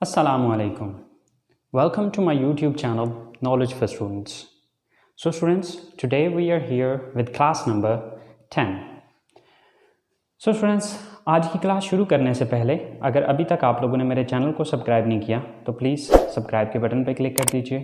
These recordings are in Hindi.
Assalamualaikum. Welcome to my YouTube channel Knowledge for Students. So students, today we are here with class number 10. So students, आज की क्लास शुरू करने से पहले अगर अभी तक आप लोगों ने मेरे चैनल को सब्सक्राइब नहीं किया तो प्लीज़ सब्सक्राइब के बटन पर क्लिक कर दीजिए।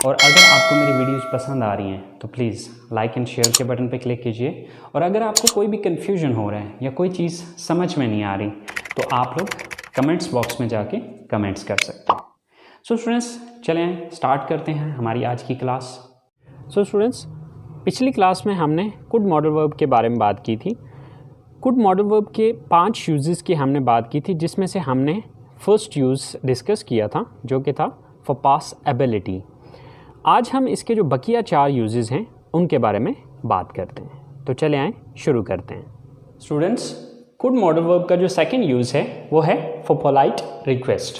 और अगर आपको मेरी वीडियोस पसंद आ रही हैं तो प्लीज़ लाइक एंड शेयर के बटन पर क्लिक कीजिए। और अगर आपको कोई भी कन्फ्यूजन हो रहा है या कोई चीज़ समझ में नहीं आ रही तो आप लोग कमेंट्स बॉक्स में जाके कमेंट्स कर सकते हैं। सो स्टूडेंट्स, चलें स्टार्ट करते हैं हमारी आज की क्लास। सो स्टूडेंट्स, पिछली क्लास में हमने कुड मॉडल वर्ब के बारे में बात की थी। कुड मॉडल वर्ब के 5 यूजेस की हमने बात की थी, जिसमें से हमने फर्स्ट यूज़ डिस्कस किया था जो कि था फॉर पास एबिलिटी। आज हम इसके जो बकिया 4 यूजेस हैं उनके बारे में बात करते हैं। तो चले आएँ शुरू करते हैं। स्टूडेंट्स, कुड मॉडल वर्ब का जो सेकंड यूज़ है वो है for polite request.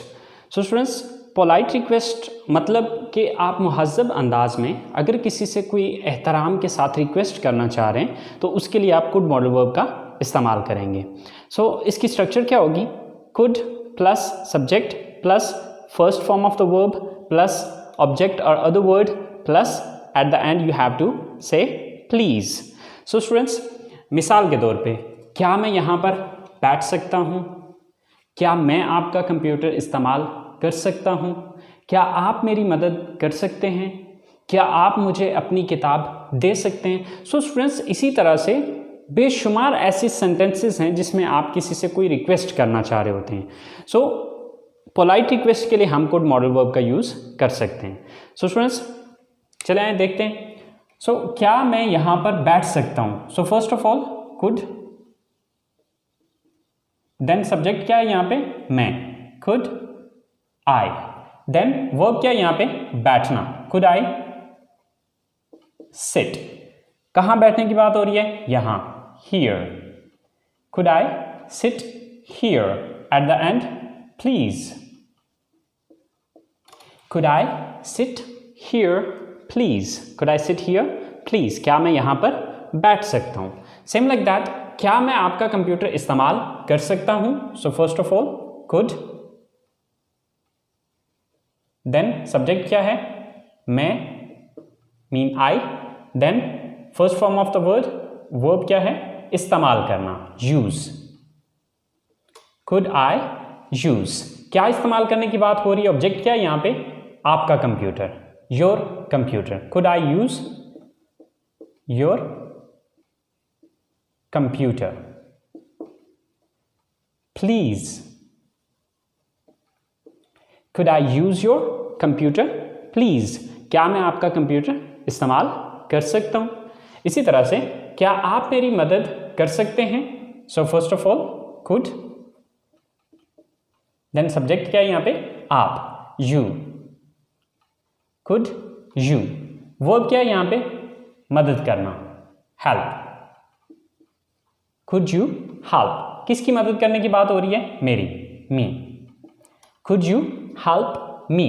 So students, polite request मतलब कि आप मुहज़्ज़ब अंदाज में अगर किसी से कोई एहतराम के साथ रिक्वेस्ट करना चाह रहे हैं तो उसके लिए आप कुड मॉडल वर्ब का इस्तेमाल करेंगे। सो इसकी स्ट्रक्चर क्या होगी? Could plus subject plus first form of the verb plus object और other word plus at the end you have to say please. So students, मिसाल के तौर पे क्या मैं यहाँ पर बैठ सकता हूँ? क्या मैं आपका कंप्यूटर इस्तेमाल कर सकता हूँ? क्या आप मेरी मदद कर सकते हैं? क्या आप मुझे अपनी किताब दे सकते हैं? सो स्टूडेंट्स, इसी तरह से बेशुमार ऐसे सेंटेंसेस हैं जिसमें आप किसी से कोई रिक्वेस्ट करना चाह रहे होते हैं। सो पोलाइट रिक्वेस्ट के लिए हम कुड मॉडल वर्ब का यूज़ कर सकते हैं। सो स्टूडेंट्स, चले आए देखते हैं। सो क्या मैं यहाँ पर बैठ सकता हूँ? So first of all could, then subject क्या है यहाँ पे? मैं, कुड आई। देन वर्ब क्या है यहाँ पे? बैठना, कुड आई सिट। कहाँ बैठने की बात हो रही है? यहाँ, here. Could I sit here? Eight the and please. Could I sit here please? Could I sit here please? क्या मैं यहाँ पर बैठ सकता हूँ? सेम लाइक दैट, क्या मैं आपका कंप्यूटर इस्तेमाल कर सकता हूं? So first of all could, then subject क्या है? मैं, mean I. Then first form of the word, verb क्या है? इस्तेमाल करना, यूज। Could I use? क्या इस्तेमाल करने की बात हो रही है? ऑब्जेक्ट क्या है यहाँ पे? आपका computer, your computer. Could I use your computer please? Could I use your computer please? क्या मैं आपका कंप्यूटर इस्तेमाल कर सकता हूं? इसी तरह से क्या आप मेरी मदद कर सकते हैं? So first of all could, then subject क्या है यहाँ पे? आप, यू। Could you? वर्ब क्या है यहाँ पे? मदद करना, हेल्प। Could you help? किसकी मदद करने की बात हो रही है? मेरी, me. Could you help me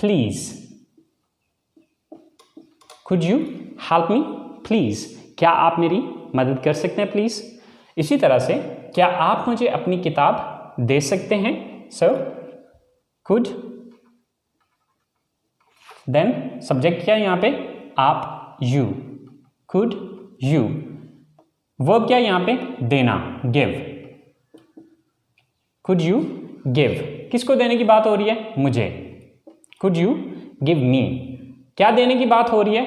please? Could you help me please? क्या आप मेरी मदद कर सकते हैं प्लीज? इसी तरह से क्या आप मुझे अपनी किताब दे सकते हैं? सर, कुड, देन सब्जेक्ट क्या है यहाँ पे? आप, यू। Could you? वर्ब क्या है यहाँ पे? देना, गिव। Could you give? किसको देने की बात हो रही है? मुझे। Could you give me? क्या देने की बात हो रही है?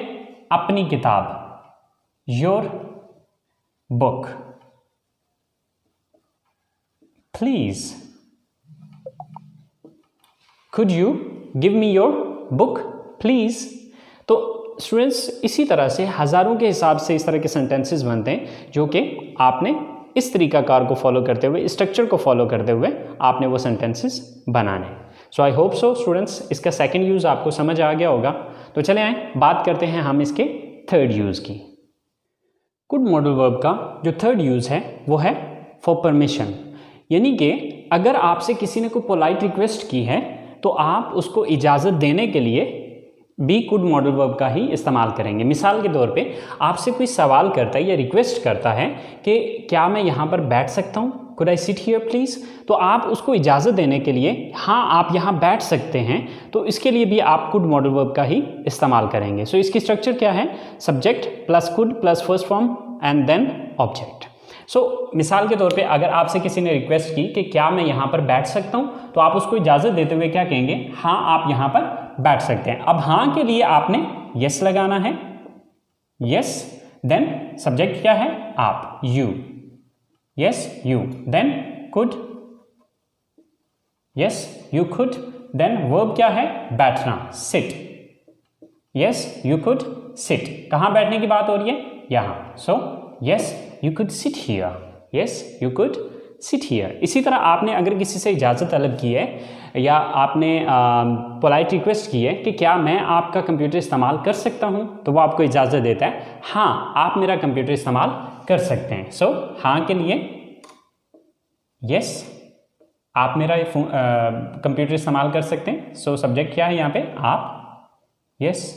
अपनी किताब, your book. Please, could you give me your book please? तो स्टूडेंट्स, इसी तरह से हज़ारों के हिसाब से इस तरह के सेंटेंसेस बनते हैं जो कि आपने इस तरीकाकार को फॉलो करते हुए, स्ट्रक्चर को फॉलो करते हुए आपने वो सेंटेंसेस बनाने। सो आई होप सो स्टूडेंट्स, इसका सेकंड यूज़ आपको समझ आ गया होगा। तो चले आए बात करते हैं हम इसके थर्ड यूज़ की। कुड मॉडल वर्ब का जो थर्ड यूज़ है वो है फॉर परमिशन। यानी कि अगर आपसे किसी ने कोई पोलाइट रिक्वेस्ट की है तो आप उसको इजाज़त देने के लिए भी कुड मॉडल वर्ब का ही इस्तेमाल करेंगे। मिसाल के तौर पे आपसे कोई सवाल करता है या रिक्वेस्ट करता है कि क्या मैं यहाँ पर बैठ सकता हूँ? Could I sit here please. तो आप उसको इजाज़त देने के लिए हाँ आप यहाँ बैठ सकते हैं, तो इसके लिए भी आप कुड मॉडल वर्ब का ही इस्तेमाल करेंगे। सो इसकी स्ट्रक्चर क्या है, subject plus could plus first form and then object. So मिसाल के तौर पे अगर आपसे किसी ने रिक्वेस्ट की कि क्या मैं यहाँ पर बैठ सकता हूँ, तो आप उसको इजाज़त देते हुए क्या कहेंगे, हाँ आप यहाँ पर बैठ सकते हैं। अब हाँ के लिए आपने यस लगाना है, यस, देन सब्जेक्ट क्या है, आप, you, yes you, then could, yes you could, then verb क्या है, बैठना, sit, yes you could sit. कहाँ बैठने की बात हो रही है, यहाँ। So yes you could sit here, yes you could sit here. इसी तरह आपने अगर किसी से इजाज़त तलब की है या आपने पोलाइट रिक्वेस्ट की है कि क्या मैं आपका कंप्यूटर इस्तेमाल कर सकता हूँ, तो वो आपको इजाज़त देता है, हाँ आप मेरा कंप्यूटर इस्तेमाल कर सकते हैं। सो हाँ के लिए यस आप मेरा कंप्यूटर इस्तेमाल कर सकते हैं। सो सब्जेक्ट क्या है यहाँ पे, आप, yes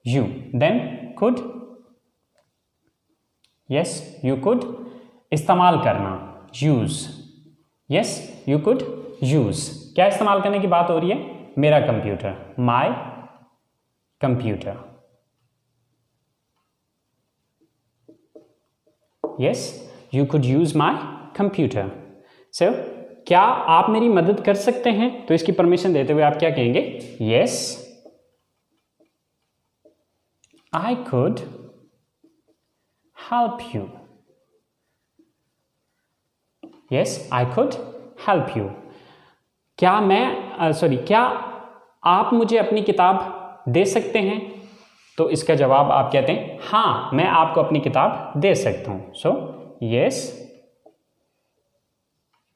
you, then could, yes you could, इस्तेमाल करना, use, yes you could use. क्या इस्तेमाल करने की बात हो रही है, मेरा computer, my computer, yes you could use my computer. So क्या आप मेरी मदद कर सकते हैं, तो इसकी परमिशन देते हुए आप क्या कहेंगे, yes I could help you, yes I could help you। क्या मैं क्या आप मुझे अपनी किताब दे सकते हैं, तो इसका जवाब आप कहते हैं, हाँ मैं आपको अपनी किताब दे सकता हूं। सो yes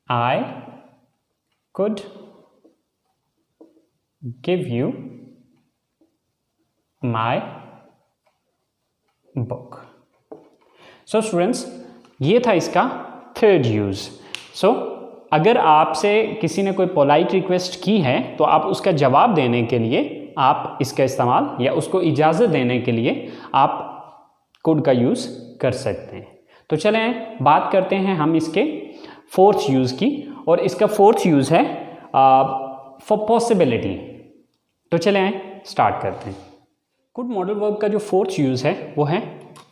I could give you my book। So students ये था इसका थर्ड यूज़। सो अगर आपसे किसी ने कोई पोलाइट रिक्वेस्ट की है, तो आप उसका जवाब देने के लिए आप इसका इस्तेमाल या उसको इजाज़त देने के लिए आप कुड का यूज़ कर सकते हैं। तो चलें बात करते हैं हम इसके फोर्थ यूज़ की, और इसका फोर्थ यूज़ है फॉर पॉसिबिलिटी। तो चलें स्टार्ट करते हैं। कुड मॉडल वर्ब का जो फोर्थ यूज़ है वो है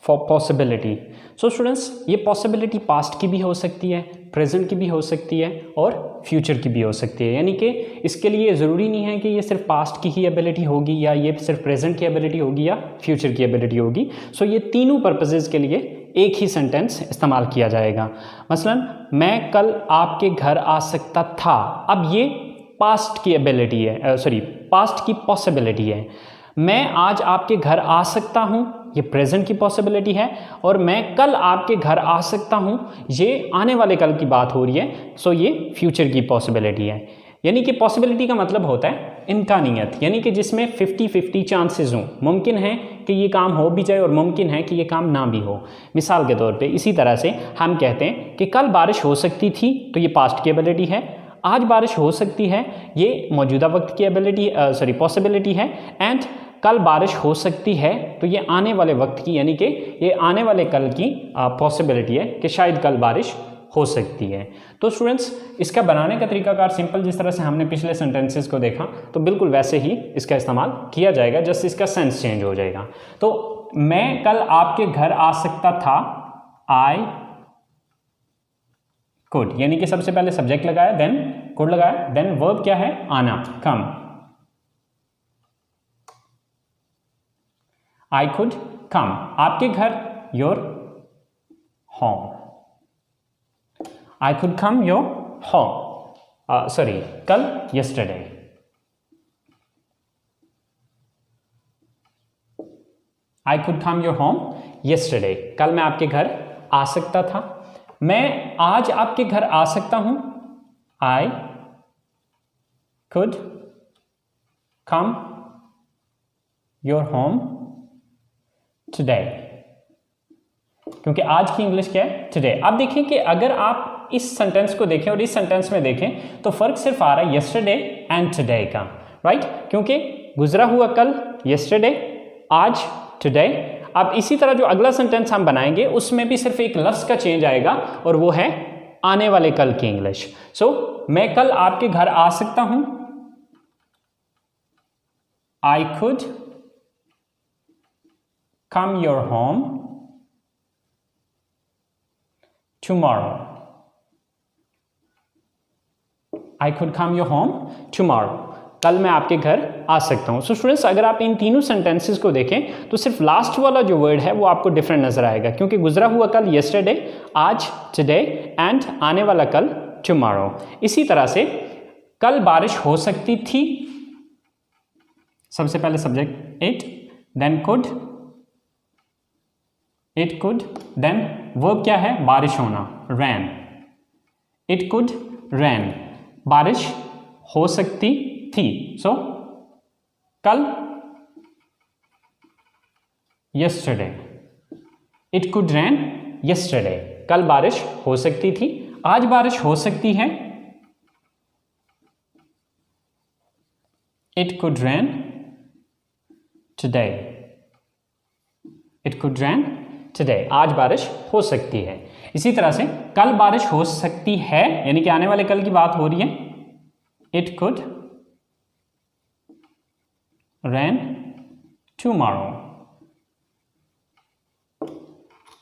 फॉर पॉसिबिलिटी। सो स्टूडेंट्स ये पॉसिबिलिटी पास्ट की भी हो सकती है, प्रेजेंट की भी हो सकती है और फ्यूचर की भी हो सकती है। यानी कि इसके लिए ज़रूरी नहीं है कि ये सिर्फ पास्ट की ही एबिलिटी होगी या ये सिर्फ प्रेजेंट की एबिलिटी होगी या फ्यूचर की एबिलिटी होगी। सो ये तीनों पर्पसेस के लिए एक ही सेंटेंस इस्तेमाल किया जाएगा। मसलन मैं कल आपके घर आ सकता था, अब ये पास्ट की एबिलिटी है, पास्ट की पॉसिबिलिटी है। मैं आज आपके घर आ सकता हूँ, ये प्रेजेंट की पॉसिबिलिटी है, और मैं कल आपके घर आ सकता हूँ, ये आने वाले कल की बात हो रही है। सो ये फ्यूचर की पॉसिबिलिटी है। यानी कि पॉसिबिलिटी का मतलब होता है इम्कानियत, यानी कि जिसमें 50-50 चांसेस हों। मुमकिन है कि ये काम हो भी जाए और मुमकिन है कि ये काम ना भी हो। मिसाल के तौर पे इसी तरह से हम कहते हैं कि कल बारिश हो सकती थी, तो ये पास्ट की एबिलिटी है। आज बारिश हो सकती है, ये मौजूदा वक्त की एबिलिटी पॉसिबिलिटी है। एंड कल बारिश हो सकती है, तो ये आने वाले वक्त की, यानी कि ये आने वाले कल की पॉसिबिलिटी है कि शायद कल बारिश हो सकती है। तो स्टूडेंट्स इसका बनाने का तरीकाकार सिंपल, जिस तरह से हमने पिछले सेंटेंसेस को देखा, तो बिल्कुल वैसे ही इसका इस्तेमाल किया जाएगा, जस्ट इसका सेंस चेंज हो जाएगा। तो मैं कल आपके घर आ सकता था, आई कुड, यानी कि सबसे पहले सब्जेक्ट लगाया, देन कुड लगाया, देन वर्ब क्या है, आना, कम। I could come, आपके घर, your home। I could come your home, कल, yesterday। I could come your home yesterday, कल मैं आपके घर आ सकता था। मैं आज आपके घर आ सकता हूं, I could come your home today, क्योंकि आज की इंग्लिश क्या है, today। अब देखें कि अगर आप इस सेंटेंस को देखें और इस सेंटेंस में देखें, तो फर्क सिर्फ आ रहा है yesterday and today का, राइट? क्योंकि गुजरा हुआ कल yesterday, आज today। अब इसी तरह जो अगला सेंटेंस हम बनाएंगे उसमें भी सिर्फ एक लफ्ज़ का चेंज आएगा, और वो है आने वाले कल की इंग्लिश। सो मैं कल आपके घर आ सकता हूं, I could come your home tomorrow. I could come your home tomorrow. कल मैं आपके घर आ सकता हूं। सो स्टूडेंट्स, अगर आप इन तीनों सेंटेंसेस को देखें तो सिर्फ लास्ट वाला जो वर्ड है वो आपको डिफरेंट नजर आएगा, क्योंकि गुजरा हुआ कल yesterday, आज today एंड आने वाला कल tomorrow। इसी तरह से कल बारिश हो सकती थी, सबसे पहले subject it, then could, it could, then verb क्या है, बारिश होना, rain, it could rain, बारिश हो सकती थी। सो कल yesterday, it could rain yesterday, कल बारिश हो सकती थी, आज बारिश हो सकती है, it could rain today, it could rain today, आज बारिश हो सकती है। इसी तरह से कल बारिश हो सकती है, यानी कि आने वाले कल की बात हो रही है, it could rain tomorrow,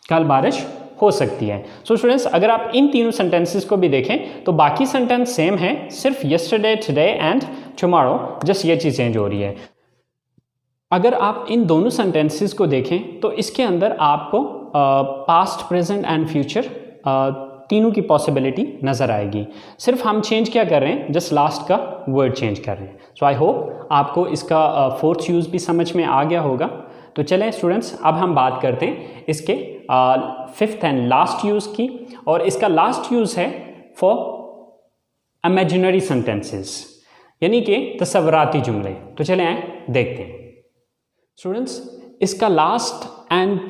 कल बारिश हो सकती है। सो स्टूडेंट्स, अगर आप इन तीनों सेंटेंसेस को भी देखें तो बाकी सेंटेंस सेम है, सिर्फ yesterday, today and tomorrow, just ये चीज़ चेंज हो रही है। अगर आप इन दोनों सेंटेंसेस को देखें तो इसके अंदर आपको पास्ट, प्रेजेंट एंड फ्यूचर तीनों की पॉसिबिलिटी नज़र आएगी। सिर्फ हम चेंज क्या कर रहे हैं, जस्ट लास्ट का वर्ड चेंज कर रहे हैं। सो आई होप आपको इसका फोर्थ यूज़ भी समझ में आ गया होगा। तो चलें स्टूडेंट्स, अब हम बात करते हैं इसके फिफ्थ एंड लास्ट यूज़ की, और इसका लास्ट यूज़ है फॉर इमेजिनरी सेंटेंसेस, यानी कि तसव्वुराती जुमले। तो चलें आए देखते हैं स्टूडेंट्स, इसका लास्ट एंड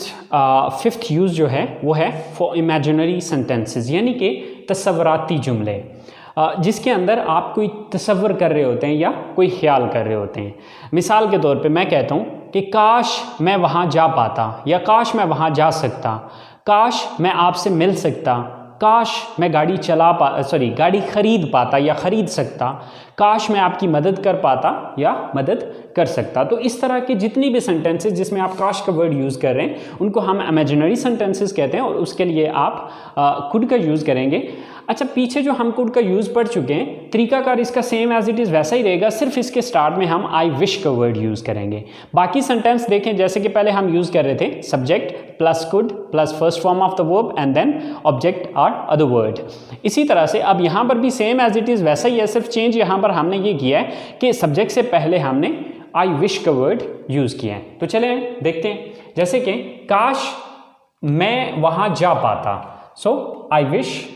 फिफ्थ यूज़ जो है वो है फॉर इमेजिनरी सेंटेंसेस, यानी कि तसव्वुराती जुमले, जिसके अंदर आप कोई तसव्वुर कर रहे होते हैं या कोई ख्याल कर रहे होते हैं। मिसाल के तौर पे मैं कहता हूँ कि काश मैं वहाँ जा पाता, या काश मैं वहाँ जा सकता, काश मैं आपसे मिल सकता, काश मैं गाड़ी खरीद पाता या ख़रीद सकता, काश मैं आपकी मदद कर पाता या मदद कर सकता। तो इस तरह के जितनी भी सेंटेंसेस जिसमें आप काश का वर्ड यूज़ कर रहे हैं उनको हम इमेजिनरी सेंटेंसेस कहते हैं, और उसके लिए आप कुड का यूज़ करेंगे। अच्छा, पीछे जो हम कुड का यूज़ पढ़ चुके हैं, तरीकाकार इसका सेम एज इट इज़ वैसा ही रहेगा, सिर्फ इसके स्टार्ट में हम आई विश का वर्ड यूज़ करेंगे। बाकी सेंटेंस देखें, जैसे कि पहले हम यूज़ कर रहे थे subject plus could plus first form of the verb and then object और अदर वर्ड। इसी तरह से अब यहाँ पर भी सेम एज इट इज़ वैसा ही है, सिर्फ चेंज यहाँ पर हमने ये किया है कि सब्जेक्ट से पहले हमने आई विश का वर्ड यूज़ किया है। तो चले देखते हैं, जैसे कि काश मैं वहाँ जा पाता, so I wish,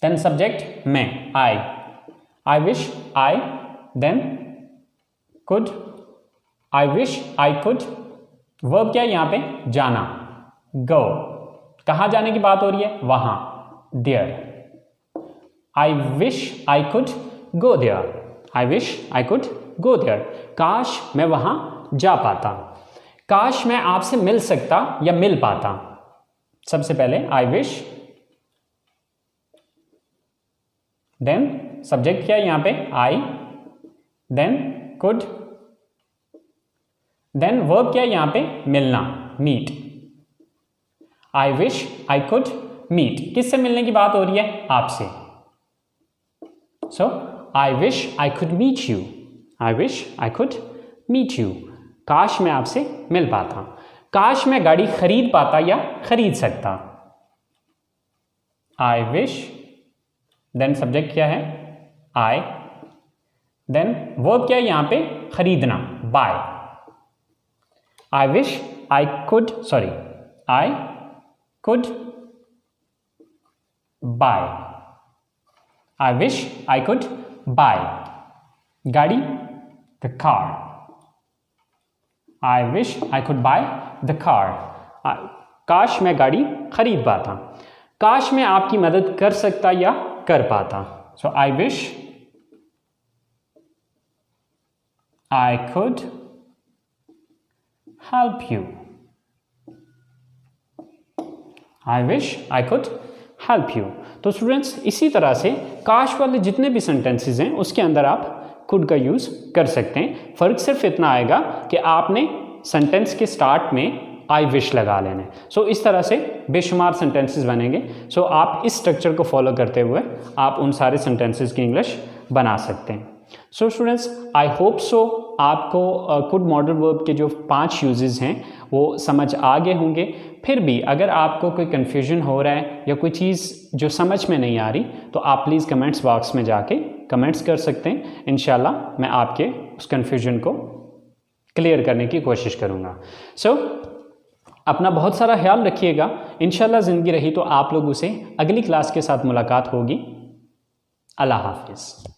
then subject मैं, I wish I, then could, I wish I could, verb क्या है यहाँ पे, जाना, go, कहाँ जाने की बात हो रही है, वहाँ, there, I wish I could go there, I wish I could go there, काश मैं वहाँ जा पाता, काश मैं आपसे मिल सकता या मिल पाता। सबसे पहले I wish, देन सब्जेक्ट क्या है यहाँ पे, I, then could, then verb क्या है यहाँ पे, मिलना, meet, I wish I could meet, किससे मिलने की बात हो रही है, आपसे। So I wish I could meet you, I wish I could meet you, काश मैं आपसे मिल पाता, काश मैं गाड़ी खरीद पाता या खरीद सकता, आई विश, देन सब्जेक्ट क्या है, आई, देन वर्ब क्या है यहाँ पे, खरीदना, buy, I wish I could buy, I wish I could buy गाड़ी, the car, I wish I could buy the car, काश मैं गाड़ी खरीद पाता, काश मैं आपकी मदद कर सकता या कर पाता। So I wish I could help you, I wish I could help you. तो स्टूडेंट्स इसी तरह से काश वाले जितने भी सेंटेंसेस हैं उसके अंदर आप कुड का यूज़ कर सकते हैं। फ़र्क सिर्फ इतना आएगा कि आपने सेंटेंस के स्टार्ट में आई विश लगा लेना है। सो इस तरह से बेशुमार सेंटेंसेस बनेंगे। सो आप इस स्ट्रक्चर को फॉलो करते हुए आप उन सारे सेंटेंसेस की इंग्लिश बना सकते हैं। So students I hope so आपको कुड मॉडल वर्ब के जो 5 यूजेस हैं वो समझ आ गए होंगे। फिर भी अगर आपको कोई कन्फ्यूजन हो रहा है या कोई चीज़ जो समझ में नहीं आ रही तो आप प्लीज़ कमेंट्स बॉक्स में जाके कमेंट्स कर सकते हैं। इंशाल्लाह मैं आपके उस कन्फ्यूजन को क्लियर करने की कोशिश करूँगा। सो अपना बहुत सारा ख्याल रखिएगा। इंशाल्लाह ज़िंदगी रही तो आप लोगों से अगली क्लास के साथ मुलाकात होगी। अल्लाह हाफिज़।